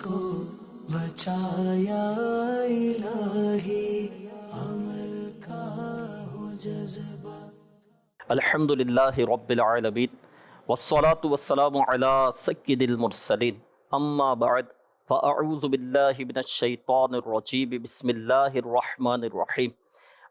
کو بچایا الہی، عمل کا ہو جذبہ۔ الحمدللہ رب العالمین والصلاة والسلام علی سید المرسلین، اما بعد فاعوذ باللہ من الشیطان الرجیم، بسم اللہ الرحمن الرحیم۔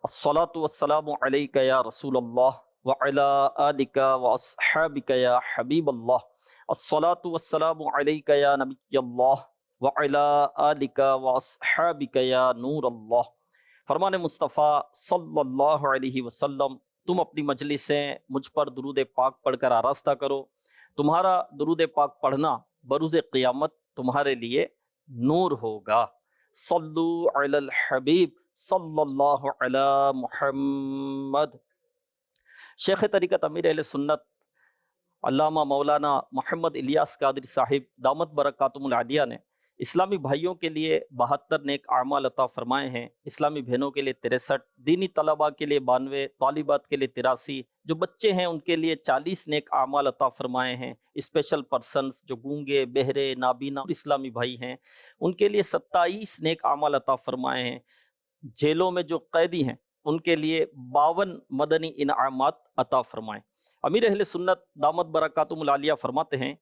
الصلاة والسلام علیک یا رسول اللہ وعلی آلک واصحابک یا حبیب اللہ۔ الصلاة والسلام علیک یا نبی اللہ وعلی آلک واصحابک یا نور اللہ۔ فرمان مصطفیٰ صلی اللہ علیہ وسلم، تم اپنی مجلسیں مجھ پر درود پاک پڑھ کر آراستہ کرو، تمہارا درود پاک پڑھنا بروز قیامت تمہارے لیے نور ہوگا۔ صلو علی الحبیب صلی اللہ علی محمد۔ شیخ طریقت امیر اہل سنت علامہ مولانا محمد الیاس قادری صاحب دامت برکاتہم العالیہ نے اسلامی بھائیوں کے لیے 72 نیک اعمال عطا فرمائے ہیں، اسلامی بہنوں کے لیے 63، دینی طلباء کے لیے 92، طالبات کے لیے 83، جو بچے ہیں ان کے لیے 40 نیک اعمال عطا فرمائے ہیں، اسپیشل پرسنز جو گونگے، بہرے، نابینا اسلامی بھائی ہیں ان کے لیے 27 نیک اعمال عطا فرمائے ہیں، جیلوں میں جو قیدی ہیں ان کے لیے 52 مدنی انعامات عطا فرمائے۔ امیر اہل سنت دامت برکاتہم العالیہ فرماتے ہیں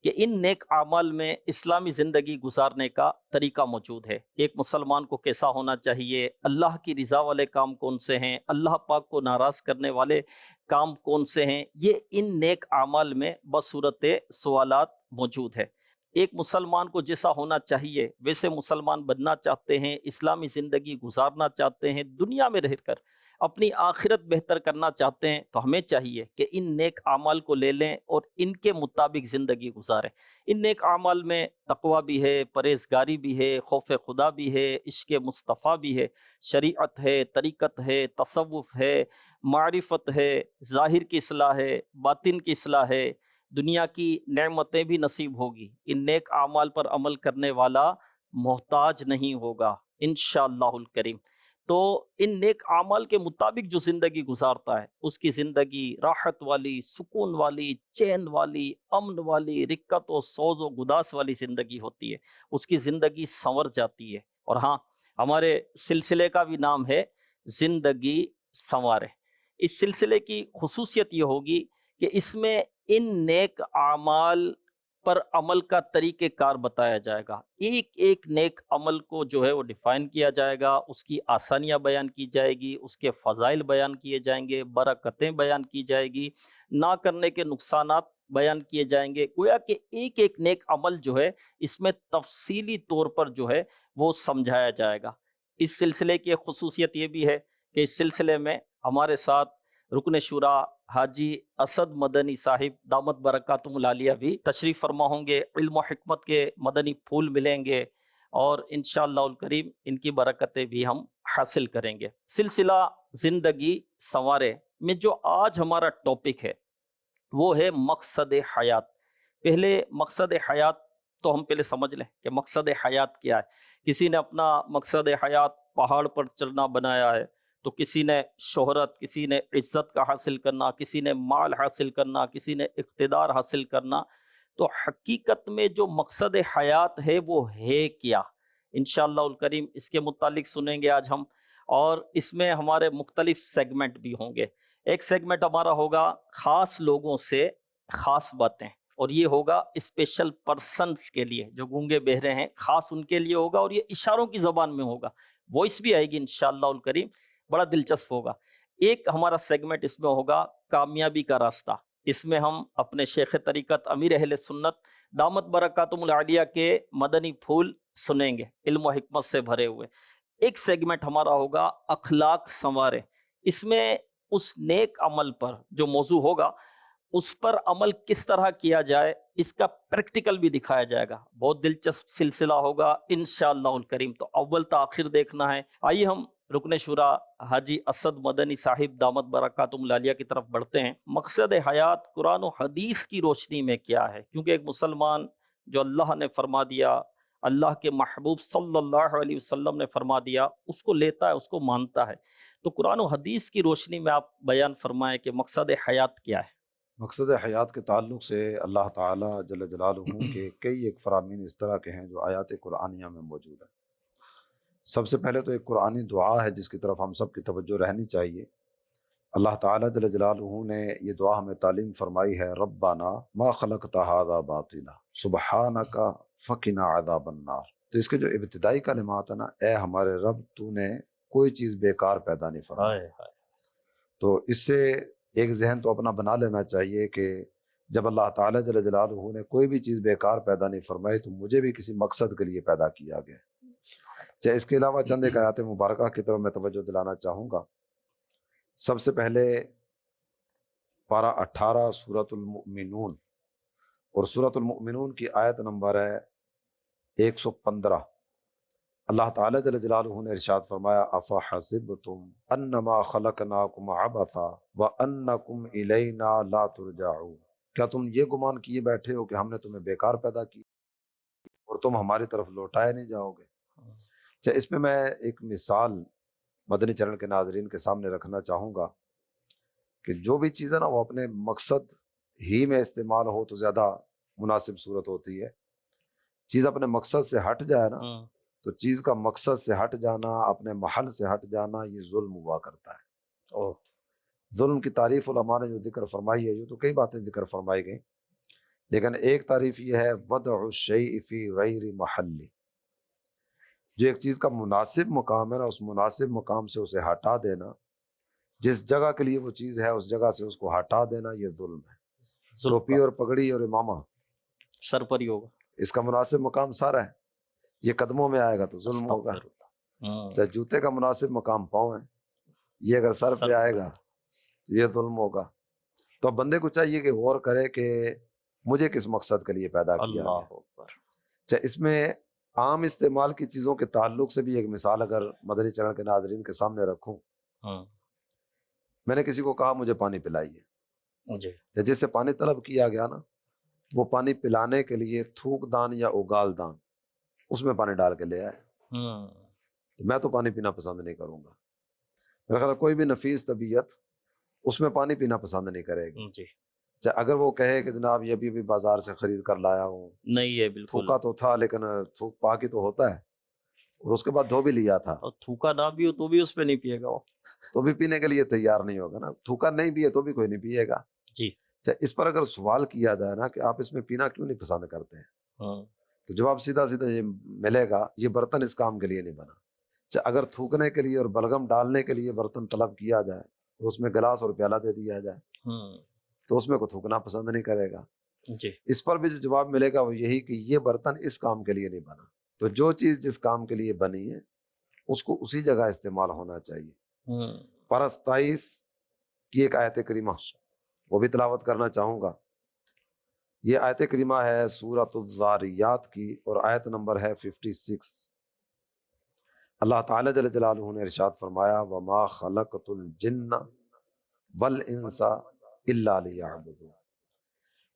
کہ ان نیک اعمال میں اسلامی زندگی گزارنے کا طریقہ موجود ہے۔ ایک مسلمان کو کیسا ہونا چاہیے، اللہ کی رضا والے کام کون سے ہیں، اللہ پاک کو ناراض کرنے والے کام کون سے ہیں، یہ ان نیک اعمال میں بصورت سوالات موجود ہے۔ ایک مسلمان کو جیسا ہونا چاہیے ویسے مسلمان بننا چاہتے ہیں، اسلامی زندگی گزارنا چاہتے ہیں، دنیا میں رہ کر اپنی آخرت بہتر کرنا چاہتے ہیں، تو ہمیں چاہیے کہ ان نیک اعمال کو لے لیں اور ان کے مطابق زندگی گزاریں۔ ان نیک اعمال میں تقوی بھی ہے، پرہیزگاری بھی ہے، خوف خدا بھی ہے، عشق مصطفیٰ بھی ہے، شریعت ہے، طریقت ہے، تصوف ہے، معرفت ہے، ظاہر کی اصلاح ہے، باطن کی اصلاح ہے، دنیا کی نعمتیں بھی نصیب ہوگی۔ ان نیک اعمال پر عمل کرنے والا محتاج نہیں ہوگا انشاءاللہ الکریم۔ تو ان نیک اعمال کے مطابق جو زندگی گزارتا ہے اس کی زندگی راحت والی، سکون والی، چین والی، امن والی، رکت و سوز و گداس والی زندگی ہوتی ہے، اس کی زندگی سنور جاتی ہے۔ اور ہاں، ہمارے سلسلے کا بھی نام ہے زندگی سنوارے۔ اس سلسلے کی خصوصیت یہ ہوگی کہ اس میں ان نیک اعمال پر عمل کا طریقہ کار بتایا جائے گا، ایک ایک نیک عمل کو جو ہے وہ ڈیفائن کیا جائے گا، اس کی آسانیاں بیان کی جائے گی، اس کے فضائل بیان کیے جائیں گے، برکتیں بیان کی جائے گی، نہ کرنے کے نقصانات بیان کیے جائیں گے۔ گویا کہ ایک ایک نیک عمل جو ہے اس میں تفصیلی طور پر جو ہے وہ سمجھایا جائے گا۔ اس سلسلے کی ایک خصوصیت یہ بھی ہے کہ اس سلسلے میں ہمارے ساتھ رکن شورا حاجی اسد مدنی صاحب دامت برکاتہم العالیہ بھی تشریف فرما ہوں گے، علم و حکمت کے مدنی پھول ملیں گے اور انشاءاللہ الکریم ان کی برکتیں بھی ہم حاصل کریں گے۔ سلسلہ زندگی سنوارے میں جو آج ہمارا ٹاپک ہے وہ ہے مقصد حیات۔ پہلے مقصد حیات تو ہم پہلے سمجھ لیں کہ مقصد حیات کیا ہے۔ کسی نے اپنا مقصد حیات پہاڑ پر چڑھنا بنایا ہے، تو کسی نے شہرت، کسی نے عزت کا حاصل کرنا، کسی نے مال حاصل کرنا، کسی نے اقتدار حاصل کرنا۔ تو حقیقت میں جو مقصد حیات ہے وہ ہے کیا؟ انشاءاللہ الکریم اس کے متعلق سنیں گے آج ہم، اور اس میں ہمارے مختلف سیگمنٹ بھی ہوں گے۔ ایک سیگمنٹ ہمارا ہوگا خاص لوگوں سے خاص باتیں، اور یہ ہوگا اسپیشل پرسنز کے لیے جو گونگے بہرے ہیں، خاص ان کے لیے ہوگا، اور یہ اشاروں کی زبان میں ہوگا، وائس بھی آئے گی انشاءاللہ الکریم، بڑا دلچسپ ہوگا۔ ایک ہمارا سیگمنٹ اس میں ہوگا کامیابی کا راستہ، اس میں ہم اپنے شیخ طریقت امیر اہل سنت دامت برکاتہم العالیہ کے مدنی پھول سنیں گے، علم و حکمت سے بھرے ہوئے۔ ایک سیگمنٹ ہمارا ہوگا اخلاق سنوارے، اس میں اس نیک عمل پر جو موضوع ہوگا اس پر عمل کس طرح کیا جائے اس کا پریکٹیکل بھی دکھایا جائے گا۔ بہت دلچسپ سلسلہ ہوگا انشاءاللہ الکریم، تو اول تا آخر دیکھنا ہے۔ آئیے ہم رکن شورا حاجی اسد مدنی صاحب دامت برکاتہم العالیہ کی طرف بڑھتے ہیں۔ مقصد حیات قرآن و حدیث کی روشنی میں کیا ہے؟ کیونکہ ایک مسلمان جو اللہ نے فرما دیا، اللہ کے محبوب صلی اللہ علیہ وسلم نے فرما دیا، اس کو لیتا ہے، اس کو مانتا ہے۔ تو قرآن و حدیث کی روشنی میں آپ بیان فرمائیں کہ مقصد حیات کیا ہے؟ مقصد حیات کے تعلق سے اللہ تعالیٰ جل جلالہ کے کئی ایک فرامین اس طرح کے ہیں جو آیات قرآنیہ میں موجود ہیں۔ سب سے پہلے تو ایک قرآنی دعا ہے جس کی طرف ہم سب کی توجہ رہنی چاہیے۔ اللہ تعالیٰ جل جلالہ نے یہ دعا ہمیں تعلیم فرمائی ہے، ربنا ما خلقت ھذا باطلا سبحانک فقنا عذاب النار۔ تو اس کے جو ابتدائی کلمات ہیں نا، اے ہمارے رب تو نے کوئی چیز بیکار پیدا نہیں فرمائی۔ تو اس سے ایک ذہن تو اپنا بنا لینا چاہیے کہ جب اللہ تعالیٰ جل جلالہ نے کوئی بھی چیز بیکار پیدا نہیں فرمائی تو مجھے بھی کسی مقصد کے لیے پیدا کیا گیا۔ چاہے اس کے علاوہ چند ایک آیات مبارکہ کی طرف میں توجہ دلانا چاہوں گا۔ سب سے پہلے پارہ 18 سورۃ المؤمنون، اور سورۃ المؤمنون کی آیت نمبر ہے 115۔ اللہ تعالیٰ جل جلالہ نے ارشاد فرمایا، افحسبتم انما خلقناکم عبثا وانکم الینا لا ترجعون۔ کیا تم یہ گمان کیے بیٹھے ہو کہ ہم نے تمہیں بیکار پیدا کی اور تم ہماری طرف لوٹائے نہیں جاؤ گے؟ اس پہ میں ایک مثال مدنی چینل کے ناظرین کے سامنے رکھنا چاہوں گا کہ جو بھی چیز ہے نا وہ اپنے مقصد ہی میں استعمال ہو تو زیادہ مناسب صورت ہوتی ہے۔ چیز اپنے مقصد سے ہٹ جائے نا تو چیز کا مقصد سے ہٹ جانا، اپنے محل سے ہٹ جانا، یہ ظلم ہوا کرتا ہے۔ ظلم کی تعریف علماء نے جو ذکر فرمائی ہے، یہ تو کئی باتیں ذکر فرمائی گئیں، لیکن ایک تعریف یہ ہے وضع الشیء فی غیر محلی۔ جو ایک چیز کا مناسب مقام ہے نا، اس مناسب مقام سے اسے ہٹا دینا، جس جگہ کے لیے وہ چیز ہے اس جگہ سے اس کو ہٹا دینا، یہ ظلم ہے۔ ٹوپی اور پگڑی اور امامہ سر پر ہی ہوگا، اس کا مناسب مقام سارا ہے، یہ قدموں میں آئے گا تو ظلم ہوگا۔ چاہے جوتے کا مناسب مقام پاؤں ہے، یہ اگر سر پہ آئے گا تو یہ ظلم ہوگا۔ تو اب بندے کو چاہیے کہ غور کرے کہ مجھے کس مقصد کے لیے پیدا کیا گیا۔ چاہے اس میں عام استعمال کی چیزوں کے تعلق سے بھی ایک مثال اگر مدنی چینل کے ناظرین کے سامنے رکھوں، میں نے کسی کو کہا مجھے پانی پلائیے، جس سے پانی طلب کیا گیا نا، وہ پانی پلانے کے لیے تھوک دان یا اگال دان اس میں پانی ڈال کے لے آئے، تو میں تو پانی پینا پسند نہیں کروں گا۔ میرا خیال کوئی بھی نفیس طبیعت اس میں پانی پینا پسند نہیں کرے گی۔ چاہے اگر وہ کہے کہ جناب یہ بھی بازار سے خرید کر لایا ہوں، نہیں ہے بالکل، تھوکا تو تھا لیکن تھوک پاک ہی تو ہوتا ہے، اور اس کے بعد دھو بھی لیا تھا، اور تھوکا نہ بھی ہو تو بھی اس پہ نہیں پیے گا وہ، تو بھی پینے کے لیے تیار نہیں ہوگا نا۔ تھوکا نہیں بھی ہے تو بھی کوئی نہیں پیے گا۔ جی، اس پر اگر سوال کیا جائے نا کہ آپ اس میں پینا کیوں نہیں پسند کرتے ہیں، تو جواب سیدھا سیدھا یہ ملے گا، یہ برتن اس کام کے لیے نہیں بنا۔ اگر تھوکنے کے لیے اور بلغم ڈالنے کے لیے برتن طلب کیا جائے اور اس میں گلاس اور پیالہ دے دیا جائے تو اس میں کو تھوکنا پسند نہیں کرے گا۔ جی، اس پر بھی جو جواب ملے گا وہ یہی کہ یہ برتن اس کام کے لیے نہیں بنا۔ تو جو چیز جس کام کے لیے بنی ہے اس کو اسی جگہ استعمال ہونا چاہیے۔ پارہ 27 کی ایک آیت کریمہ وہ بھی تلاوت کرنا چاہوں گا۔ یہ آیت کریمہ ہے سورۃ الذاریات کی اور آیت نمبر ہے 56۔ اللہ تعالیٰ جل جلالہ نے ارشاد فرمایا، وما خلقت الجن والانس الا لیعبدون۔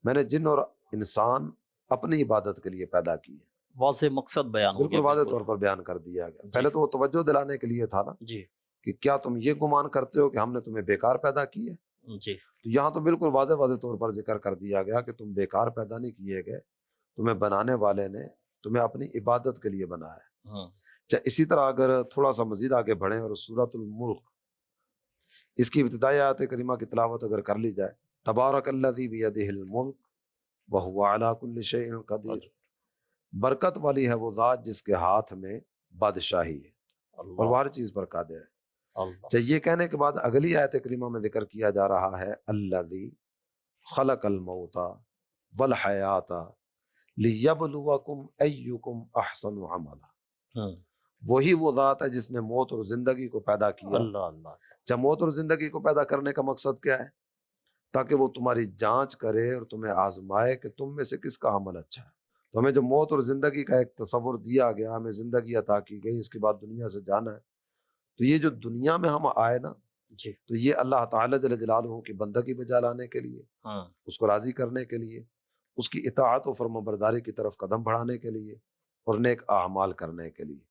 میں نے جن اور انسان اپنی عبادت کے لیے پیدا کی ہے۔ واضح مقصد بیان ہو گیا، بالکل واضح طور پر بیان کر دیا گیا۔ پہلے تو وہ توجہ دلانے کے لیے تھا نا جی کہ کیا تم یہ گمان کرتے ہو کہ ہم نے تمہیں بیکار پیدا کی ہے؟ جی، تو یہاں تو بالکل واضح طور پر ذکر کر دیا گیا کہ تم بیکار پیدا نہیں کیے گئے، تمہیں بنانے والے نے تمہیں اپنی عبادت کے لیے بنایا ہے۔ اسی طرح اگر تھوڑا سا مزید آگے بڑھیں اور سورۃ الملک اس کی ابتدائی آیت کریمہ کی تلاوت اگر کر لی جائے، تبارک الذی بیدہ الملک وہو علی کل شیء قدیر، برکت والی ہے وہ ذات جس کے ہاتھ میں بادشاہی ہے اور وہ ہر چیز پر قادر ہے۔ یہ کہنے کے بعد اگلی آیت کریمہ میں ذکر کیا جا رہا ہے الذی خلق الموت والحیات لیبلوکم ایکم احسن عملا۔ وہی وہ ذات ہے جس نے موت اور زندگی کو پیدا کیا۔ جب موت اور زندگی کو پیدا کرنے کا مقصد کیا ہے؟ تاکہ وہ تمہاری جانچ کرے اور تمہیں آزمائے کہ تم میں سے کس کا عمل اچھا ہے۔ تو ہمیں جو موت اور زندگی کا ایک تصور دیا گیا، ہمیں زندگی عطا کی گئی، اس کے بعد دنیا سے جانا ہے، تو یہ جو دنیا میں ہم آئے نا جی، تو یہ اللہ تعالیٰ جل جلالہ کی بندگی بجا لانے کے لیے، اس کو راضی کرنے کے لیے، اس کی اطاعت و فرمانبرداری کی طرف قدم بڑھانے کے لیے اور نیک اعمال کرنے کے لیے۔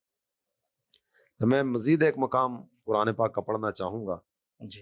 تو میں مزید ایک مقام قرآن پاک کا پڑھنا چاہوں گا۔ جی،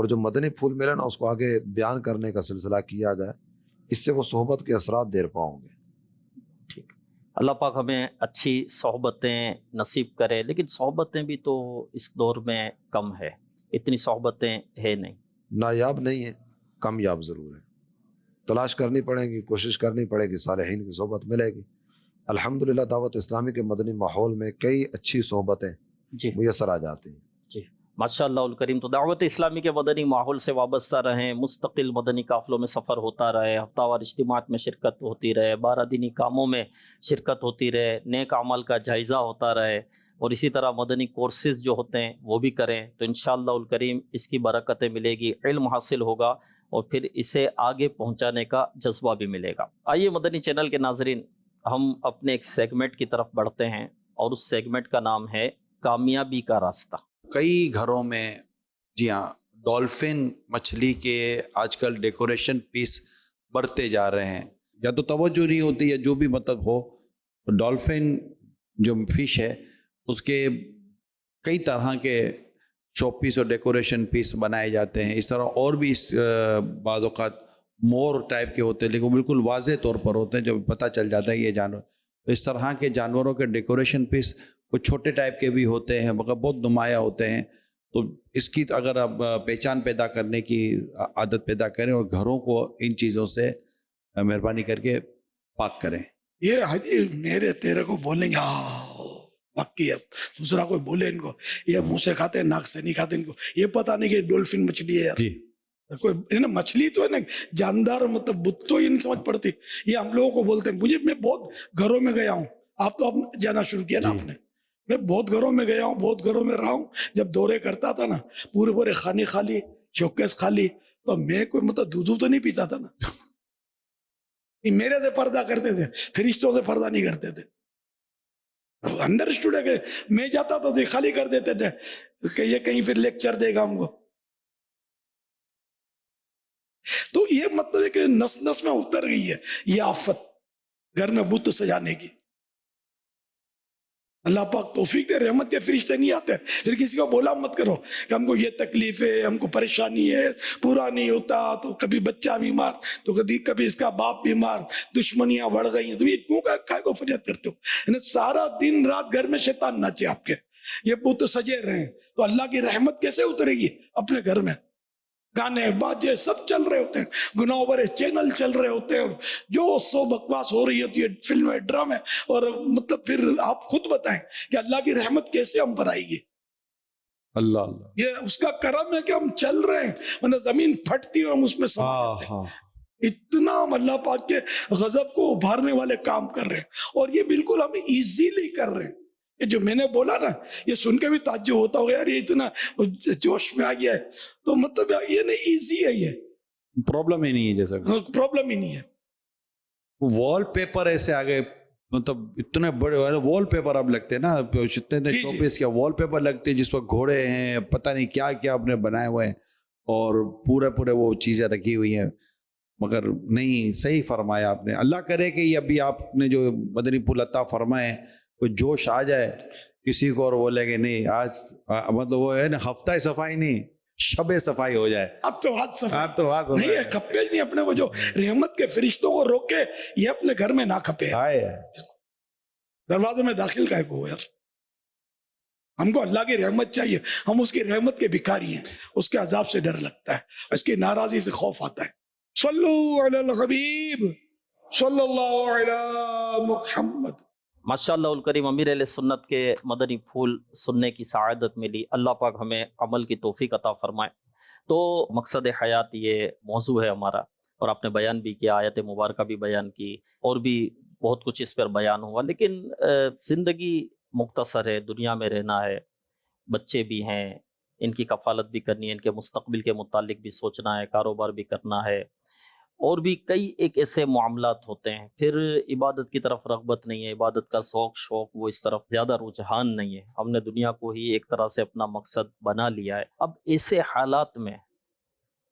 اور جو مدنی پھول ملے نا اس کو آگے بیان کرنے کا سلسلہ کیا جائے، اس سے وہ صحبت کے اثرات دیر پاؤں گے۔ ٹھیک، اللہ پاک ہمیں اچھی صحبتیں نصیب کرے، لیکن صحبتیں بھی تو اس دور میں کم ہے، اتنی صحبتیں ہے نہیں۔ نایاب نہیں ہے، کامیاب ضرور ہے، تلاش کرنی پڑے گی، کوشش کرنی پڑے گی، صالحین کی صحبت ملے گی۔ الحمدللہ دعوت اسلامی کے مدنی ماحول میں کئی اچھی صحبتیں جی میسر آ جاتی ہیں۔ جی ماشاء اللہ الکریم، تو دعوت اسلامی کے مدنی ماحول سے وابستہ رہیں، مستقل مدنی قافلوں میں سفر ہوتا رہے، ہفتہ وار اجتماعات میں شرکت ہوتی رہے، 12 دینی کاموں میں شرکت ہوتی رہے، نیک اعمال کا جائزہ ہوتا رہے، اور اسی طرح مدنی کورسز جو ہوتے ہیں وہ بھی کریں، تو انشاءاللہ الکریم اس کی برکتیں ملے گی، علم حاصل ہوگا، اور پھر اسے آگے پہنچانے کا جذبہ بھی ملے گا۔ آئیے مدنی چینل کے ناظرین، ہم اپنے ایک سیگمنٹ کی طرف بڑھتے ہیں، اور اس سیگمنٹ کا نام ہے کامیابی کا راستہ۔ کئی گھروں میں جی ہاں ڈولفن مچھلی کے آج کل ڈیکوریشن پیس بڑھتے جا رہے ہیں، یا تو توجہ نہیں ہوتی، یا جو بھی مطلب ہو، ڈولفن جو فش ہے اس کے کئی طرح کے شو پیس اور ڈیکوریشن پیس بنائے جاتے ہیں۔ اس طرح اور بھی بعض اوقات مور ٹائپ کے ہوتے ہیں، لیکن وہ بالکل واضح طور پر ہوتے ہیں، جب پتہ چل جاتا ہے یہ جانور۔ تو اس طرح کے جانوروں کے ڈیکوریشن پیس کچھ چھوٹے ٹائپ کے بھی ہوتے ہیں، مگر بہت نمایاں ہوتے ہیں۔ تو اس کی اگر آپ پہچان پیدا کرنے کی عادت پیدا کریں، اور گھروں کو ان چیزوں سے مہربانی کر کے پاک کریں۔ یہ حجی میرے تیرے کو بولیں گے پکی ہے، دوسرا کوئی بولے ان کو یہ منہ سے کھاتے ہیں، ناک سے نہیں کھاتے، ان کو یہ پتہ نہیں کہ ڈولفن مچھلی ہے یار۔ جی کوئی ہے نا مچھلی تو ہے نا جاندار، مطلب بت تو یہ نہیں سمجھ پڑتی، یہ ہم لوگوں کو بولتے ہیں۔ میں بہت گھروں میں گیا ہوں، آپ تو اب جانا شروع کیا نا آپ نے، میں بہت گھروں میں گیا ہوں، بہت گھروں میں رہا ہوں۔ جب دورے کرتا تھا نا، پورے خانے خالی، شوکیس خالی، تو میں کوئی مطلب دودھ تو نہیں پیتا تھا نا، میرے سے پردہ کرتے تھے، فرشتوں سے پردہ نہیں کرتے تھے۔ انڈرسٹوڈ ہے کہ میں جاتا تھا تو یہ خالی کر دیتے تھے کہ یہ کہیں پھر لیکچر دے گا ہم کو۔ تو یہ مطلب ہے کہ نس نس میں اتر گئی ہے یہ آفت، گھر میں بت سجانے کی۔ اللہ پاک توفیق دے، رحمت کے فرشتے نہیں آتے۔ پھر کسی کو بولا مت کرو کہ ہم کو یہ تکلیف ہے، ہم کو پریشانی ہے، پورا نہیں ہوتا، تو کبھی بچہ بیمار، تو کبھی اس کا باپ بیمار، دشمنیاں بڑھ گئی ہیں، تو یہ کیوں کائے کو فریاد کرتے ہو؟ یعنی سارا دن رات گھر میں شیطان ناچے آپ کے، یہ بت سجے رہے ہیں، تو اللہ کی رحمت کیسے اترے گی اپنے گھر میں؟ گانے باجے سب چل رہے ہوتے ہیں، گناہ بھرے چینل چل رہے ہوتے ہیں، جو سو بکواس ہو رہی ہوتی ہے، فلمیں، ڈرامے، اور مطلب پھر آپ خود بتائیں کہ اللہ کی رحمت کیسے ہم پر آئے گی؟ اللہ اللہ، یہ اس کا کرم ہے کہ ہم چل رہے ہیں، ورنہ زمین پھٹتی اور ہم اس میں سما جاتے ہیں۔ اتنا ہم اللہ پاک کے غضب کو ابھارنے والے کام کر رہے ہیں، اور یہ بالکل ہم ایزیلی کر رہے ہیں۔ یہ جو میں نے بولا نا، یہ سن کے بھی تعجب ہوتا ہوگا، یار یہ اتنا جوش میں آ گیا ہے، تو مطلب یہ نہیں، ایزی ہے، یہ پرابلم ہی نہیں ہے۔ جیسا پرابلم ہی نہیں ہے۔ وال پیپر ایسے آگے، مطلب اتنے بڑے وال پیپر اب لگتے ہیں نا، اتنے چوبیس کے وال پیپر لگتے ہیں جس پر گھوڑے ہیں، پتہ نہیں کیا کیا آپ نے بنائے ہوئے ہیں، اور پورے وہ چیزیں رکھی ہوئی ہیں۔ مگر نہیں، صحیح فرمایا آپ نے۔ اللہ کرے کہ یہ ابھی آپ نے جو مدنی پھول عطا فرمائے، کوئی جوش آ جائے کسی کو، اور بولے کہ نہیں آج مطلب وہ ہے نا ہفتہ صفائی نہیں، شب صفائی ہو جائے۔ اب تو ہاتھ صفائی، اب تو ہاتھ نہیں ہے، کھپے نہیں اپنے کو، جو رحمت کے فرشتوں کو روکے یہ اپنے گھر میں نہ کھپے، دروازے میں داخل کا کو یار۔ ہم کو اللہ کی رحمت چاہیے، ہم اس کی رحمت کے بھکاری ہیں، اس کے عذاب سے ڈر لگتا ہے، اس کی ناراضی سے خوف آتا ہے۔ صلو علی الحبیب صلی اللہ علی محمد۔ ماشاءاللہ الکریم، امیر اہل سنت کے مدنی پھول سننے کی سعادت ملی، اللہ پاک ہمیں عمل کی توفیق عطا فرمائے۔ تو مقصد حیات یہ موضوع ہے ہمارا، اور آپ نے بیان بھی کیا، آیت مبارکہ بھی بیان کی، اور بھی بہت کچھ اس پر بیان ہوا، لیکن زندگی مختصر ہے، دنیا میں رہنا ہے، بچے بھی ہیں، ان کی کفالت بھی کرنی ہے، ان کے مستقبل کے متعلق بھی سوچنا ہے، کاروبار بھی کرنا ہے، اور بھی کئی ایک ایسے معاملات ہوتے ہیں۔ پھر عبادت کی طرف رغبت نہیں ہے، عبادت کا ذوق شوق وہ اس طرف زیادہ رجحان نہیں ہے، ہم نے دنیا کو ہی ایک طرح سے اپنا مقصد بنا لیا ہے۔ اب ایسے حالات میں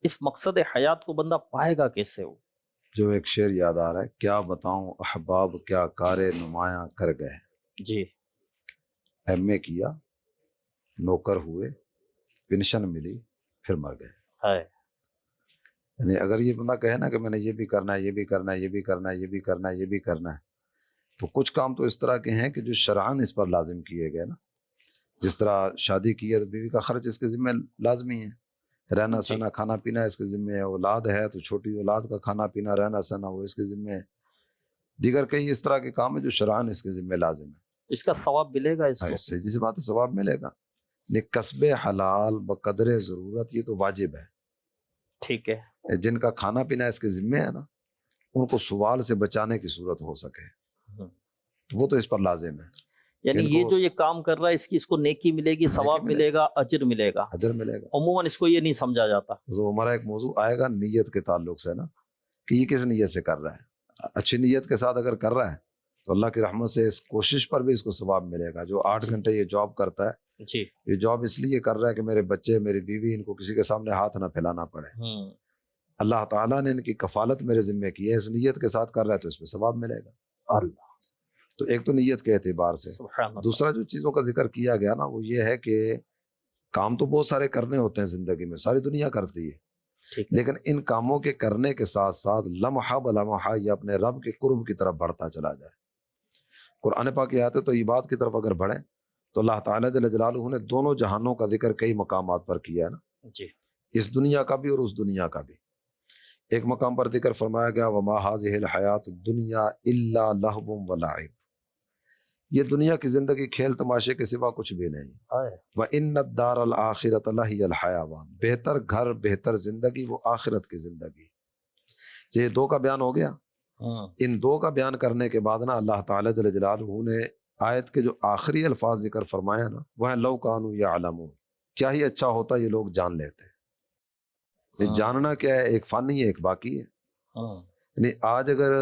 اس مقصد حیات کو بندہ پائے گا کیسے؟ ہو جو ایک شعر یاد آ رہا ہے، کیا بتاؤں احباب کیا کار نمایاں کر گئے، جی، ایم اے کیا، نوکر ہوئے، پینشن ملی، پھر مر گئے۔ ہے یعنی اگر یہ بندہ کہے نا کہ میں نے یہ بھی کرنا ہے، یہ بھی کرنا ہے، یہ بھی کرنا ہے، یہ بھی کرنا ہے، یہ بھی کرنا ہے، تو کچھ کام تو اس طرح کے ہیں کہ جو شرعاً اس پر لازم کیے گئے نا. جس طرح شادی کی ہے تو بیوی کا خرچ اس کے ذمہ لازمی ہے، رہنا سہنا کھانا پینا اس کے ذمہ ہے. اولاد ہے تو چھوٹی اولاد کا کھانا پینا رہنا سہنا وہ اس کے ذمہ ہے. دیگر کئی اس طرح کے کام ہیں جو شرعاً اس کے ذمہ لازم ہے. اس کا ثواب ملے گا اس کو؟ سیدھی سی بات ہے، ثواب ملے گا. لیکن کسب حلال بقدر ضرورت یہ تو واجب ہے. ٹھیک ہے. جن کا کھانا پینا اس کے ذمہ ہے نا، ان کو سوال سے بچانے کی صورت ہو سکے تو وہ تو اس پر لازم ہے. یعنی یہ جو یہ کام کر رہا ہے اس کو نیکی ملے گی، ثواب ملے گا، اجر ملے گا. اجر ملے گا. عموماً اس کو یہ نہیں سمجھا جاتا. تو ہمارا ایک موضوع آئے گا نیت کے تعلق سے نا، کہ یہ کس نیت سے کر رہا ہے. اچھی نیت کے ساتھ اگر کر رہا ہے تو اللہ کی رحمت سے اس کوشش پر بھی اس کو ثواب ملے گا. جو 8 گھنٹے یہ جاب کرتا ہے، جی یہ جاب اس لیے کر رہا ہے کہ میرے بچے میری بیوی ان کو کسی کے سامنے ہاتھ نہ پھیلانا پڑے. اللہ تعالیٰ نے ان کی کفالت میرے ذمہ کی ہے، اس نیت کے ساتھ کر رہا ہے تو اس پہ ثواب ملے گا. اللہ. تو ایک تو نیت کے اعتبار سے. دوسرا جو چیزوں کا ذکر کیا گیا نا وہ یہ ہے کہ کام تو بہت سارے کرنے ہوتے ہیں زندگی میں، ساری دنیا کرتی ہے، لیکن ان کاموں کے کرنے کے ساتھ ساتھ لمحہ بلمحہ یہ اپنے رب کے قرب کی طرف بڑھتا چلا جائے. قرآن پاک کی آیتیں تو عبادت کی طرف اگر بڑھیں تو اللہ تعالیٰ جل جلالہ نے دونوں جہانوں کا ذکر کئی مقامات پر کیا ہے نا. جی. اس دنیا کا بھی اور اس دنیا کا بھی. ایک مقام پر ذکر فرمایا گیا وما هذه الحیات الدنیا الا لہو ولعب، یہ دنیا کی زندگی کھیل تماشے کے سوا کچھ بھی نہیں. وَإِنَّ الدَّارَ الْآخِرَةَ لَهِيَ الْحَيَوَانُ، بہتر گھر بہتر زندگی وہ آخرت کی زندگی. یہ 2 کا بیان ہو گیا. ان 2 کا بیان کرنے کے بعد نا اللہ تعالیٰ جل جلالہ نے آیت کے جو آخری الفاظ ذکر فرمایا نا وہ ہیں لَوْ كَانُوا يَعْلَمُونَ، کیا ہی اچھا ہوتا یہ لوگ جان لیتے. جاننا کیا ہے، ایک فانی ہے ایک باقی ہے. یعنی آج اگر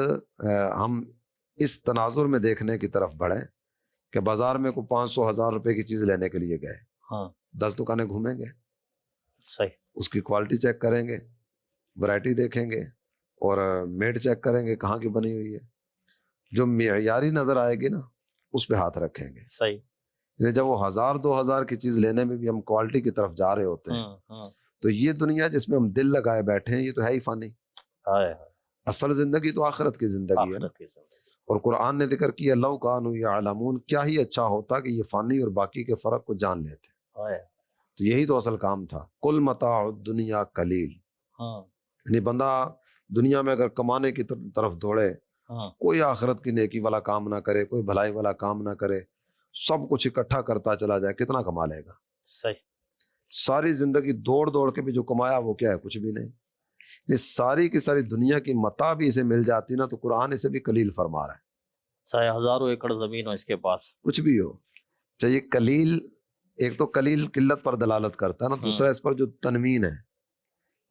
ہم اس تناظر میں دیکھنے کی طرف بڑھیں کہ بازار میں کوئی 500,000 روپے کی چیز لینے کے لیے گئے، 10 دکانیں گھومیں گے، صحیح، اس کی کوالٹی چیک کریں گے، ورائٹی دیکھیں گے اور میڈ چیک کریں گے کہاں کی بنی ہوئی ہے. جو معیاری نظر آئے گی نا اس پہ ہاتھ رکھیں گے. صحیح. یعنی جب وہ 1000-2000 کی چیز لینے میں بھی ہم کوالٹی کی طرف جا رہے ہوتے ہیں تو یہ دنیا جس میں ہم دل لگائے بیٹھے ہیں یہ تو ہے ہی فانی. اصل زندگی تو آخرت کی زندگی ہے نا. اور قرآن نے ذکر کیا لو کانوا یعلمون، کیا ہی اچھا ہوتا کہ یہ فانی اور باقی کے فرق کو جان لیتے. تو یہی تو اصل کام تھا. کل متاع الدنیا قلیل، یعنی بندہ دنیا میں اگر کمانے کی طرف دوڑے، کوئی آخرت کی نیکی والا کام نہ کرے، کوئی بھلائی والا کام نہ کرے، سب کچھ اکٹھا کرتا چلا جائے، کتنا کما لے گا؟ صحیح. ساری زندگی دوڑ دوڑ کے بھی جو کمایا وہ کیا ہے؟ کچھ بھی نہیں. یہ ساری کی ساری دنیا کی متاع بھی اسے مل جاتی نا تو قرآن اسے بھی قلیل فرما رہا ہے. چاہے 1000 ایکڑ زمین ہو اس کے پاس، کچھ بھی ہو. چاہیے قلیل، ایک تو قلیل قلت پر دلالت کرتا ہے نا، دوسرا اس پر جو تنوین ہے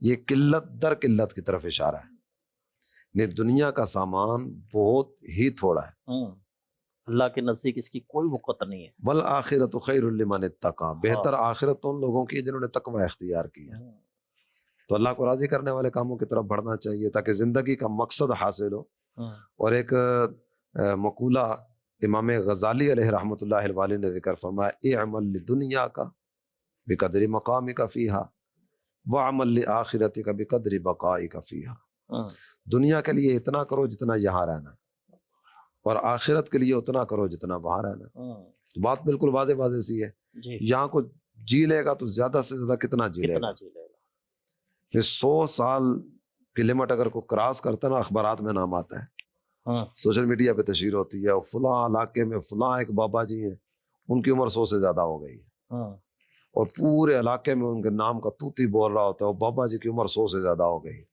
یہ قلت در قلت کی طرف اشارہ ہے. یہ دنیا کا سامان بہت ہی تھوڑا ہے. اللہ کے نزدیک اس کی کوئی وقت نہیں ہے. والآخرۃ خیر لمن اتقی، بہتر آخرت تو ان لوگوں کی جنہوں نے تقوی اختیار کیا. تو اللہ کو راضی کرنے والے کاموں کی طرف بڑھنا چاہیے تاکہ زندگی کا مقصد حاصل ہو. اور ایک مقولہ امام غزالی علیہ رحمۃ اللہ الوالد نے ذکر فرمایا اعمل لدنیا کا بقدر مقامک فیہا وعمل لآخرتک بقدر بقائک فیہا. دنیا کے لیے اتنا کرو جتنا یہاں رہنا، اور آخرت کے لیے اتنا کرو جتنا وہاں رہنا. بات بالکل واضح واضح سی ہے. یہاں کو جی لے گا تو زیادہ سے زیادہ کتنا جی لے گا؟ 100 سال کی لمٹ اگر کو کراس کرتا ہے نا، اخبارات میں نام آتا ہے، سوشل میڈیا پہ تشہیر ہوتی ہے، اور فلاں علاقے میں فلاں ایک بابا جی ہیں ان کی عمر 100 سے زیادہ ہو گئی ہے، اور پورے علاقے میں ان کے نام کا توتی بول رہا ہوتا ہے، اور بابا جی کی عمر 100 سے زیادہ ہو گئی.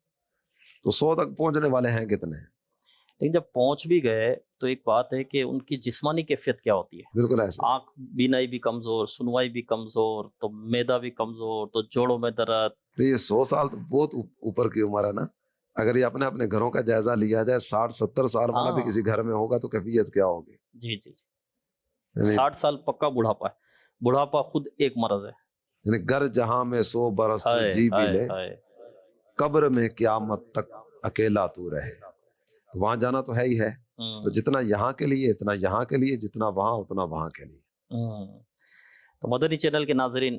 تو 100 تک پہنچنے والے ہیں کتنے ہیں؟ لیکن جب پہنچ بھی گئے تو ایک بات ہے کہ ان کی جسمانی کیفیت کیا ہوتی ہے. بالکل ایسا. آنکھ بینائی بھی کمزور، سنوائی بھی کمزور، تو معدہ بھی کمزور، تو جوڑوں میں درد. یہ 100 سال تو بہت اوپر کی عمر ہے نا. اگر یہ اپنے اپنے گھروں کا جائزہ لیا جائے، 60-70 سال والا بھی کسی گھر میں ہوگا تو کیفیت کیا ہوگی؟ جی 60 سال پکا بڑھاپا ہے. بڑھاپا خود ایک مرض ہے. یعنی گر جہاں میں 100 برس تو جی بھی لے، قبر میں قیامت تک اکیلا تو رہے. تو وہاں جانا تو ہے ہی ہے. تو جتنا یہاں کے لیے اتنا یہاں کے لیے، جتنا وہاں اتنا وہاں کے لیے. تو مدنی چینل کے ناظرین،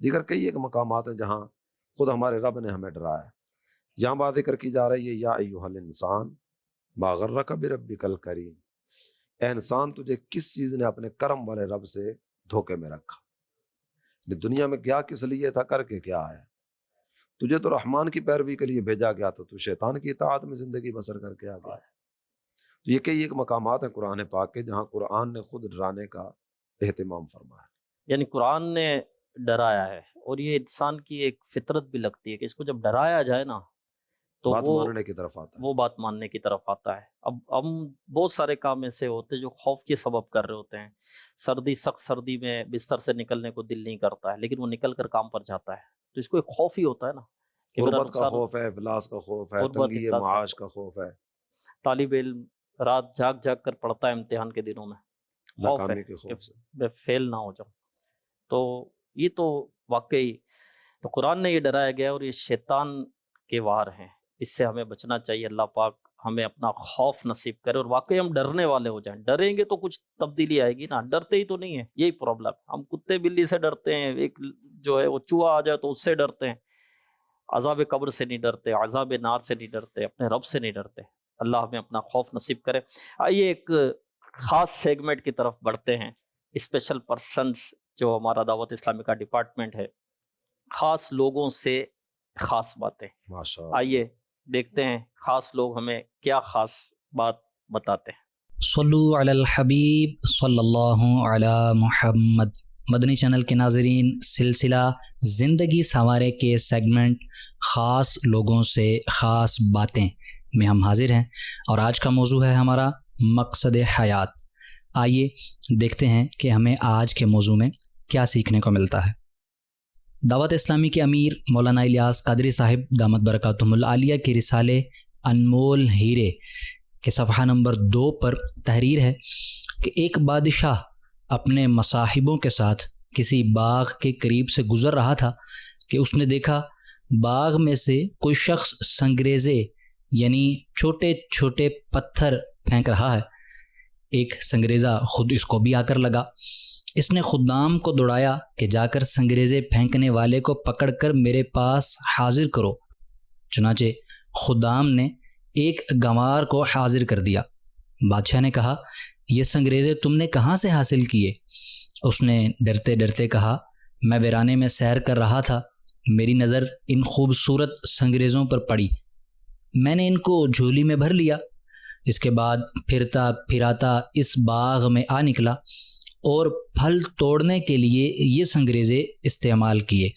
دیگر کئی ایک مقامات ہیں جہاں خود ہمارے رب نے ہمیں ڈرایا ہے. یہاں بات ذکر کی جا رہی ہے یا ایھا الانسان ما غرک بربک الکریم، اے انسان تجھے کس چیز نے اپنے کرم والے رب سے دھوکے میں رکھا. دنیا میں کیا کس لیے تھا، کر کے کیا آیا؟ تجھے تو رحمان کی پیروی کے لیے بھیجا گیا تھا، تو شیطان کی اطاعت میں زندگی بسر کر کے آ گیا. تو یہ کئی ایک مقامات ہیں قرآن پاک کے جہاں قرآن نے خود ڈرانے کا اہتمام فرمایا. یعنی قرآن نے ڈرایا ہے، اور یہ انسان کی ایک فطرت بھی لگتی ہے کہ اس کو جب ڈرایا جائے نا تو بات وہ ماننے کی طرف آتا ہے. وہ بات ماننے کی طرف آتا ہے. اب ہم بہت سارے کام ایسے ہوتے ہیں جو خوف کے سبب کر رہے ہوتے ہیں. سخت سردی میں بستر سے نکلنے کو دل نہیں کرتا ہے، لیکن وہ نکل کر کام پر جاتا ہے، تو اس کو ایک خوف ہی ہوتا ہے نا کہ میرا غربت کا نقصان، خوف ہے، افلاس کا خوف ہے، غربت، تنگی افلاس کا معاش کا خوف ہے، طالب علم رات جاگ جاگ کر پڑھتا ہے امتحان کے دنوں میں، خوف ہے ناکامی کے کہ خوف سے. میں فیل نہ ہو جاؤں. تو یہ تو واقعی تو قرآن نے یہ ڈرایا گیا، اور یہ شیطان کے وار ہیں، اس سے ہمیں بچنا چاہیے. اللہ پاک ہمیں اپنا خوف نصیب کرے اور واقعی ہم ڈرنے والے ہو جائیں. ڈریں گے تو کچھ تبدیلی آئے گی نا، ڈرتے ہی تو نہیں ہیں، یہی پرابلم. ہم کتے بلی سے ڈرتے ہیں، ایک جو ہے وہ چوہا آ جائے تو اس سے ڈرتے ہیں، عذاب قبر سے نہیں ڈرتے، عذاب نار سے نہیں ڈرتے، اپنے رب سے نہیں ڈرتے. اللہ ہمیں اپنا خوف نصیب کرے. آئیے ایک خاص سیگمنٹ کی طرف بڑھتے ہیں، اسپیشل پرسنز، جو ہمارا دعوت اسلامی کا ڈپارٹمنٹ ہے، خاص لوگوں سے خاص باتیں. ماشاء اللہ. آئیے دیکھتے ہیں خاص لوگ ہمیں کیا خاص بات بتاتے ہیں. صلو علی الحبیب صلی اللہ علی محمد. مدنی چینل کے ناظرین، سلسلہ زندگی سنوارے کے سیگمنٹ خاص لوگوں سے خاص باتیں میں ہم حاضر ہیں، اور آج کا موضوع ہے ہمارا مقصد حیات. آئیے دیکھتے ہیں کہ ہمیں آج کے موضوع میں کیا سیکھنے کو ملتا ہے. دعوت اسلامی کے امیر مولانا الیاس قادری صاحب دامت برکاتہم العالیہ کے رسالے انمول ہیرے کے صفحہ نمبر 2 پر تحریر ہے کہ ایک بادشاہ اپنے مصاحبوں کے ساتھ کسی باغ کے قریب سے گزر رہا تھا کہ اس نے دیکھا باغ میں سے کوئی شخص سنگریزے یعنی چھوٹے چھوٹے پتھر پھینک رہا ہے. ایک سنگریزہ خود اس کو بھی آ کر لگا. اس نے خدام کو دوڑایا کہ جا کر سنگریزے پھینکنے والے کو پکڑ کر میرے پاس حاضر کرو. چنانچہ خدام نے ایک گنوار کو حاضر کر دیا. بادشاہ نے کہا، یہ سنگریزے تم نے کہاں سے حاصل کیے؟ اس نے ڈرتے ڈرتے کہا، میں ویرانے میں سیر کر رہا تھا، میری نظر ان خوبصورت سنگریزوں پر پڑی، میں نے ان کو جھولی میں بھر لیا. اس کے بعد پھرتا پھراتا اس باغ میں آ نکلا اور پھل توڑنے کے لیے یہ سنگریزے استعمال کیے.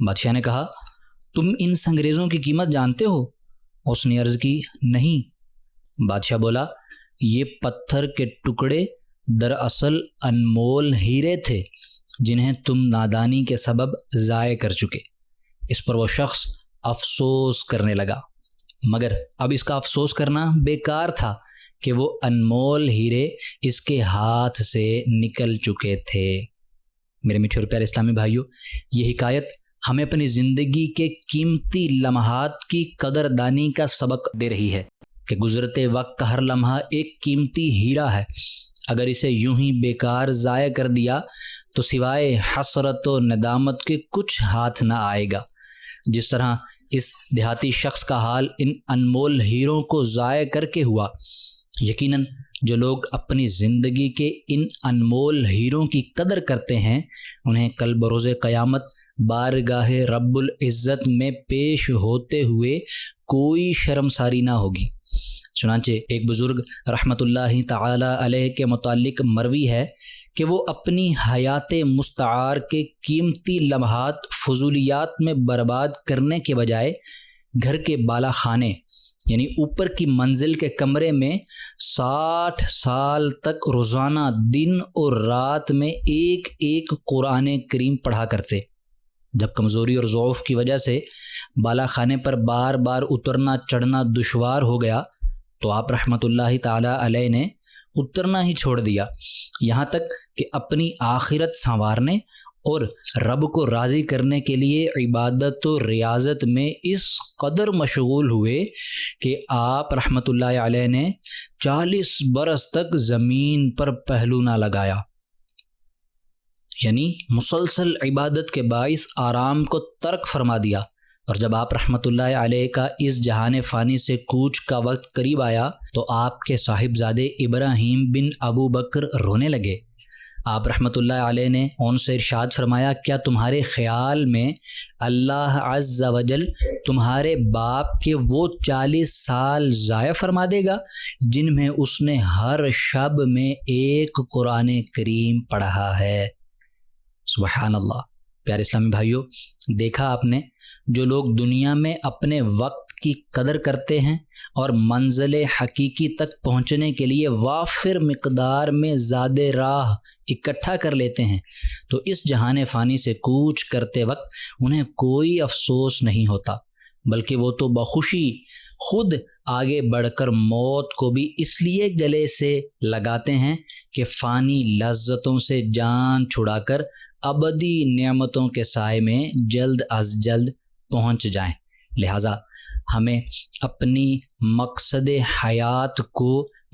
بادشاہ نے کہا، تم ان سنگریزوں کی قیمت جانتے ہو؟ اس نے عرض کی، نہیں. بادشاہ بولا، یہ پتھر کے ٹکڑے دراصل انمول ہیرے تھے جنہیں تم نادانی کے سبب ضائع کر چکے. اس پر وہ شخص افسوس کرنے لگا، مگر اب اس کا افسوس کرنا بیکار تھا کہ وہ انمول ہیرے اس کے ہاتھ سے نکل چکے تھے. میرے میٹھے اور پیارے اسلامی بھائیوں، یہ حکایت ہمیں اپنی زندگی کے قیمتی لمحات کی قدردانی کا سبق دے رہی ہے کہ گزرتے وقت کا ہر لمحہ ایک قیمتی ہیرا ہے. اگر اسے یوں ہی بیکار ضائع کر دیا تو سوائے حسرت و ندامت کے کچھ ہاتھ نہ آئے گا. جس طرح اس دیہاتی شخص کا حال ان انمول ہیروں کو ضائع کر کے ہوا، یقیناً جو لوگ اپنی زندگی کے ان انمول ہیروں کی قدر کرتے ہیں انہیں کل بروز قیامت بارگاہ رب العزت میں پیش ہوتے ہوئے کوئی شرمساری نہ ہوگی. چنانچہ ایک بزرگ رحمۃ اللہ تعالی علیہ کے متعلق مروی ہے کہ وہ اپنی حیات مستعار کے قیمتی لمحات فضولیات میں برباد کرنے کے بجائے گھر کے بالا خانے یعنی اوپر کی منزل کے کمرے میں 60 سال تک روزانہ دن اور رات میں ایک ایک قرآن کریم پڑھا کرتے. جب کمزوری اور ضعف کی وجہ سے بالا خانے پر بار بار اترنا چڑھنا دشوار ہو گیا تو آپ رحمۃ اللہ تعالی علیہ نے اترنا ہی چھوڑ دیا، یہاں تک کہ اپنی آخرت سنوارنے اور رب کو راضی کرنے کے لیے عبادت و ریاضت میں اس قدر مشغول ہوئے کہ آپ رحمۃ اللہ علیہ نے 40 برس تک زمین پر پہلو نہ لگایا. یعنی مسلسل عبادت کے باعث آرام کو ترک فرما دیا، اور جب آپ رحمۃ اللہ علیہ کا اس جہان فانی سے کوچ کا وقت قریب آیا تو آپ کے صاحبزادے ابراہیم بن ابو بکر رونے لگے۔ آپ رحمۃ اللہ علیہ نے ان سے ارشاد فرمایا، کیا تمہارے خیال میں اللہ عز و جل تمہارے باپ کے وہ 40 سال ضائع فرما دے گا جن میں اس نے ہر شب میں ایک قرآن کریم پڑھا ہے؟ سبحان اللہ۔ پیارے اسلامی بھائیوں، دیکھا آپ نے، جو لوگ دنیا میں اپنے وقت کی قدر کرتے ہیں اور منزل حقیقی تک پہنچنے کے لیے وافر مقدار میں زاد راہ اکٹھا کر لیتے ہیں، تو اس جہان فانی سے کوچ کرتے وقت انہیں کوئی افسوس نہیں ہوتا، بلکہ وہ تو بخوشی خود آگے بڑھ کر موت کو بھی اس لیے گلے سے لگاتے ہیں کہ فانی لذتوں سے جان چھڑا کر ابدی نعمتوں کے سائے میں جلد از جلد پہنچ جائیں۔ لہٰذا ہمیں اپنی مقصد حیات کو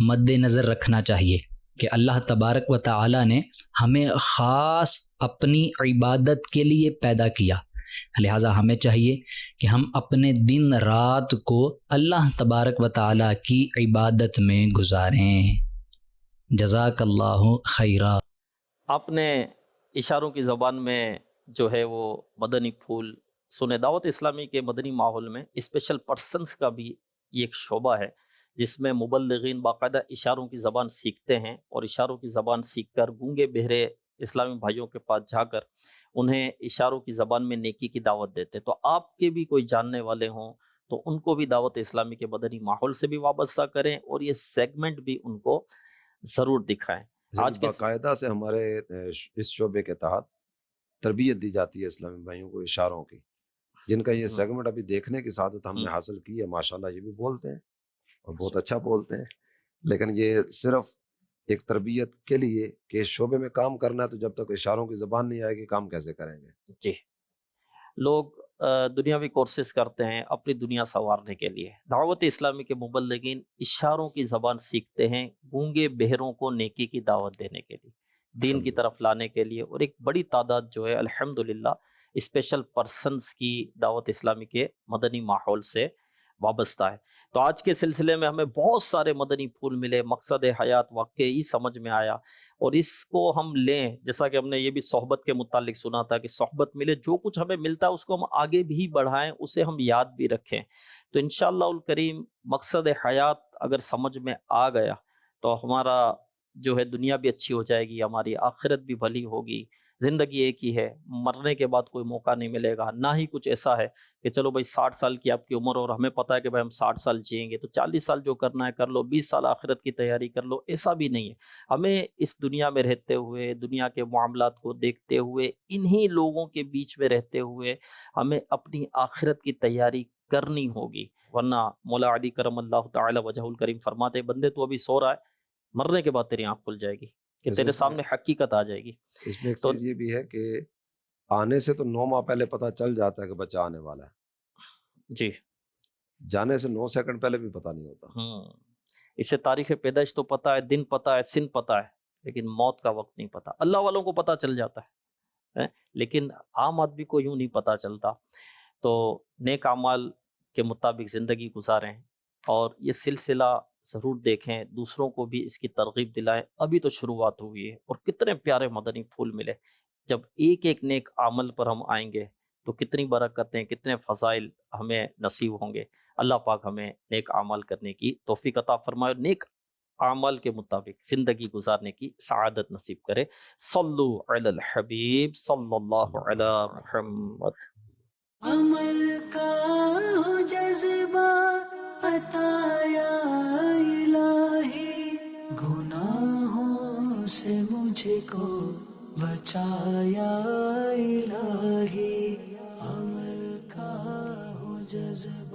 مد نظر رکھنا چاہیے کہ اللہ تبارک و تعالی نے ہمیں خاص اپنی عبادت کے لیے پیدا کیا، لہٰذا ہمیں چاہیے کہ ہم اپنے دن رات کو اللہ تبارک و تعالی کی عبادت میں گزاریں۔ جزاک اللہ خیرا۔ آپ نے اشاروں کی زبان میں جو ہے وہ مدنی پھول سنے۔ دعوت اسلامی کے مدنی ماحول میں اسپیشل پرسنز کا بھی یہ ایک شعبہ ہے جس میں مبلغین باقاعدہ اشاروں کی زبان سیکھتے ہیں، اور اشاروں کی زبان سیکھ کر گونگے بہرے اسلامی بھائیوں کے پاس جا کر انہیں اشاروں کی زبان میں نیکی کی دعوت دیتے۔ تو آپ کے بھی کوئی جاننے والے ہوں تو ان کو بھی دعوت اسلامی کے مدنی ماحول سے بھی وابستہ کریں، اور یہ سیگمنٹ بھی ان کو ضرور دکھائیں۔ آج کے باقاعدہ سے ہمارے اس شعبے کے تحت تربیت دی جاتی ہے اسلامی بھائیوں کو اشاروں کی، جن کا یہ سیگمنٹ ابھی دیکھنے کی سعادت ہم نے حاصل کی ہے۔ ماشاءاللہ یہ بھی بولتے ہیں اور بہت اچھا بولتے ہیں، لیکن یہ صرف ایک تربیت کے لیے کہ اس شعبے میں کام کرنا ہے، تو جب تک اشاروں کی زبان نہیں آئے گی کام کیسے کریں گے؟ جی، لوگ دنیاوی کورسز کرتے ہیں اپنی دنیا سنوارنے کے لیے، دعوت اسلامی کے مبلغین اشاروں کی زبان سیکھتے ہیں گونگے بہروں کو نیکی کی دعوت دینے کے لیے، دین کی طرف لانے کے لیے، اور ایک بڑی تعداد جو ہے الحمدللہ اسپیشل پرسنز کی دعوت اسلامی کے مدنی ماحول سے وابستہ ہے۔ تو آج کے سلسلے میں ہمیں بہت سارے مدنی پھول ملے، مقصد حیات واقعی سمجھ میں آیا، اور اس کو ہم لیں، جیسا کہ ہم نے یہ بھی صحبت کے متعلق سنا تھا کہ صحبت ملے، جو کچھ ہمیں ملتا ہے اس کو ہم آگے بھی بڑھائیں، اسے ہم یاد بھی رکھیں۔ تو انشاءاللہ الکریم مقصد حیات اگر سمجھ میں آ گیا تو ہمارا جو ہے دنیا بھی اچھی ہو جائے گی، ہماری آخرت بھی بھلی ہوگی۔ زندگی ایک ہی ہے، مرنے کے بعد کوئی موقع نہیں ملے گا، نہ ہی کچھ ایسا ہے کہ چلو بھائی 60 سال کی آپ کی عمر اور ہمیں پتہ ہے کہ بھائی ہم 60 سال جئیں گے تو 40 سال جو کرنا ہے کر لو، 20 سال آخرت کی تیاری کر لو، ایسا بھی نہیں ہے۔ ہمیں اس دنیا میں رہتے ہوئے، دنیا کے معاملات کو دیکھتے ہوئے، انہی لوگوں کے بیچ میں رہتے ہوئے ہمیں اپنی آخرت کی تیاری کرنی ہوگی، ورنہ مولا علی کرم اللہ تعالی وجہ الکریم فرماتے بندے تو ابھی سو رہا ہے، مرنے کے بعد تیری آنکھ کھل جائے گی کہ تیرے سامنے حقیقت آ جائے گی۔ اس میں ایک چیز یہ بھی ہے کہ آنے سے تو 9 ماہ پہلے پتہ چل جاتا ہے کہ بچہ آنے والا ہے، جی، جانے سے 9 سیکنڈ پہلے بھی پتہ نہیں ہوتا۔ اسے تاریخ پیدائش تو پتہ ہے، دن پتہ ہے، سن پتہ ہے، لیکن موت کا وقت نہیں پتہ۔ اللہ والوں کو پتہ چل جاتا ہے، لیکن عام آدمی کو یوں نہیں پتہ چلتا۔ تو نیک اعمال کے مطابق زندگی گزاریں، اور یہ سلسلہ ضرور دیکھیں، دوسروں کو بھی اس کی ترغیب دلائیں۔ ابھی تو شروعات ہوئی ہے، اور کتنے پیارے مدنی پھول ملے۔ جب ایک ایک نیک عمل پر ہم آئیں گے تو کتنی برکتیں، کتنے فضائل ہمیں نصیب ہوں گے۔ اللہ پاک ہمیں نیک اعمال کرنے کی توفیق عطا فرمائے، اور نیک اعمال کے مطابق زندگی گزارنے کی سعادت نصیب کرے۔ صلو علی الحبیب صلی اللہ علی محمد۔ عمل کا جذبہ عطا یا الہی، گناہوں سے مجھ کو بچایا الہی، عمل کا ہو جذبہ